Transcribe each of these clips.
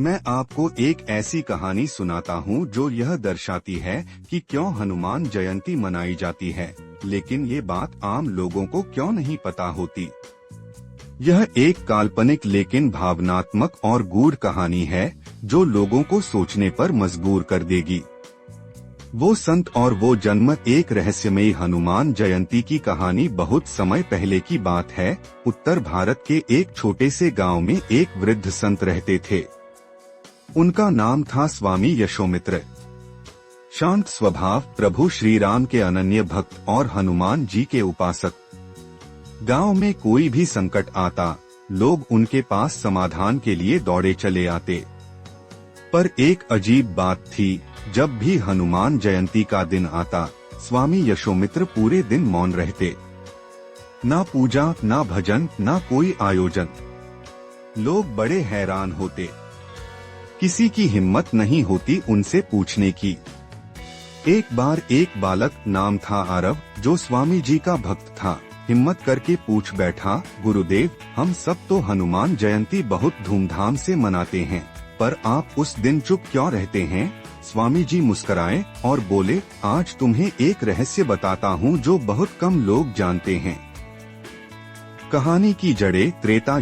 मैं आपको एक ऐसी कहानी सुनाता हूँ जो यह दर्शाती है कि क्यों हनुमान जयंती मनाई जाती है, लेकिन ये बात आम लोगों को क्यों नहीं पता होती। यह एक काल्पनिक लेकिन भावनात्मक और गूढ़ कहानी है जो लोगों को सोचने पर मजबूर कर देगी। वो संत और वो जन्म। एक रहस्यमयी हनुमान जयंती की कहानी बहुत समय पहले की बात है। उत्तर भारत के एक छोटे से गांव में एक वृद्ध संत रहते थे। उनका नाम था स्वामी यशोमित्र। शांत स्वभाव, प्रभु श्री राम के अनन्य भक्त और हनुमान जी के उपासक। गांव में कोई भी संकट आता, लोग उनके पास समाधान के लिए दौड़े चले आते। पर एक अजीब बात थी, जब भी हनुमान जयंती का दिन आता, स्वामी यशोमित्र पूरे दिन मौन रहते। ना पूजा, ना भजन, ना कोई आयोजन। लोग बड़े हैरान होते। किसी की हिम्मत नहीं होती उनसे पूछने की। एक बार एक बालक, नाम था आरव, जो स्वामी जी का भक्त था, हिम्मत करके पूछ बैठा, गुरुदेव, हम सब तो हनुमान जयंती बहुत धूमधाम से मनाते हैं, पर आप उस दिन चुप क्यों रहते हैं? स्वामी जी मुस्कुराए और बोले, आज तुम्हें एक रहस्य बताता हूँ जो बहुत कम लोग जानते हैं। कहानी की जड़ें त्रेता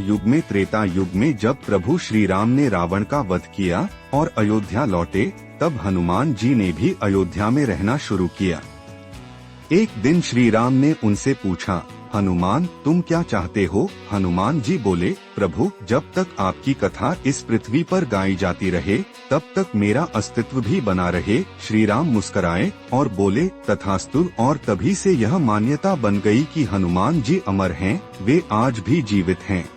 युग में जब प्रभु श्री राम ने रावण का वध किया और अयोध्या लौटे, तब हनुमान जी ने भी अयोध्या में रहना शुरू किया। एक दिन श्री राम ने उनसे पूछा, हनुमान, तुम क्या चाहते हो? हनुमान जी बोले, प्रभु, जब तक आपकी कथा इस पृथ्वी पर गाई जाती रहे, तब तक मेरा अस्तित्व भी बना रहे। श्री राम मुस्कुराए और बोले, तथास्तु। और तभी से यह मान्यता बन गई कि हनुमान जी अमर हैं, वे आज भी जीवित हैं।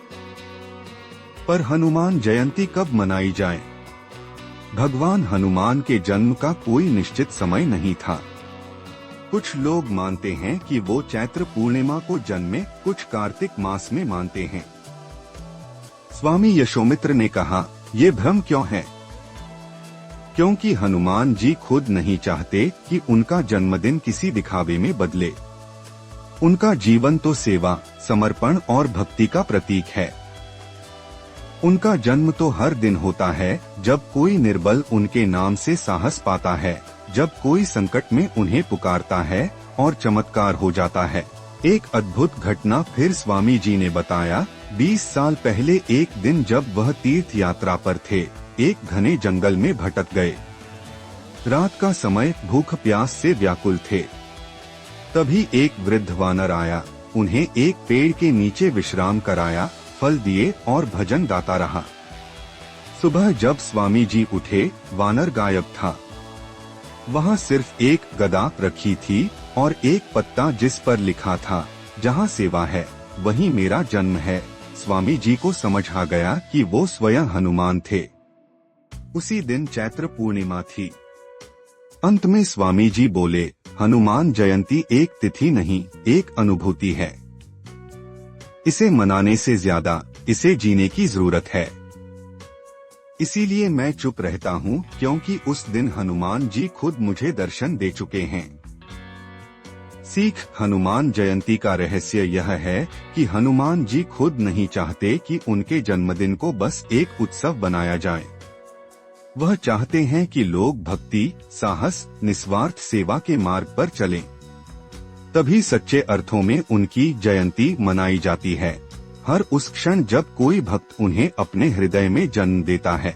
पर हनुमान जयंती कब मनाई जाए? भगवान हनुमान के जन्म का कोई निश्चित समय नहीं था। कुछ लोग मानते हैं कि वो चैत्र पूर्णिमा को जन्मे, कुछ कार्तिक मास में मानते हैं। स्वामी यशोमित्र ने कहा, ये भ्रम क्यों है? क्योंकि हनुमान जी खुद नहीं चाहते कि उनका जन्मदिन किसी दिखावे में बदले। उनका जीवन तो सेवा, समर्पण और भक्ति का प्रतीक है। उनका जन्म तो हर दिन होता है, जब कोई निर्बल उनके नाम से साहस पाता है, जब कोई संकट में उन्हें पुकारता है और चमत्कार हो जाता है। एक अद्भुत घटना फिर स्वामी जी ने बताया। 20 साल पहले एक दिन जब वह तीर्थ यात्रा पर थे, एक घने जंगल में भटक गए। रात का समय, भूख प्यास से व्याकुल थे। तभी एक वृद्ध वानर आया, उन्हें एक पेड़ के नीचे विश्राम कराया, फल दिए और भजन गाता रहा। सुबह जब स्वामी जी उठे, वानर गायब था। वहाँ सिर्फ एक गदा रखी थी और एक पत्ता जिस पर लिखा था, जहाँ सेवा है वहीं मेरा जन्म है। स्वामी जी को समझ आ गया कि वो स्वयं हनुमान थे। उसी दिन चैत्र पूर्णिमा थी। अंत में स्वामी जी बोले, हनुमान जयंती एक तिथि नहीं, एक अनुभूति है। इसे मनाने से ज्यादा इसे जीने की जरूरत है। इसीलिए मैं चुप रहता हूँ, क्योंकि उस दिन हनुमान जी खुद मुझे दर्शन दे चुके हैं। सीख, हनुमान जयंती का रहस्य यह है कि हनुमान जी खुद नहीं चाहते कि उनके जन्मदिन को बस एक उत्सव बनाया जाए। वह चाहते हैं कि लोग भक्ति, साहस, निस्वार्थ सेवा के मार्ग पर चलें। तभी सच्चे अर्थों में उनकी जयंती मनाई जाती है। हर उस क्षण जब कोई भक्त उन्हें अपने हृदय में जन्म देता है।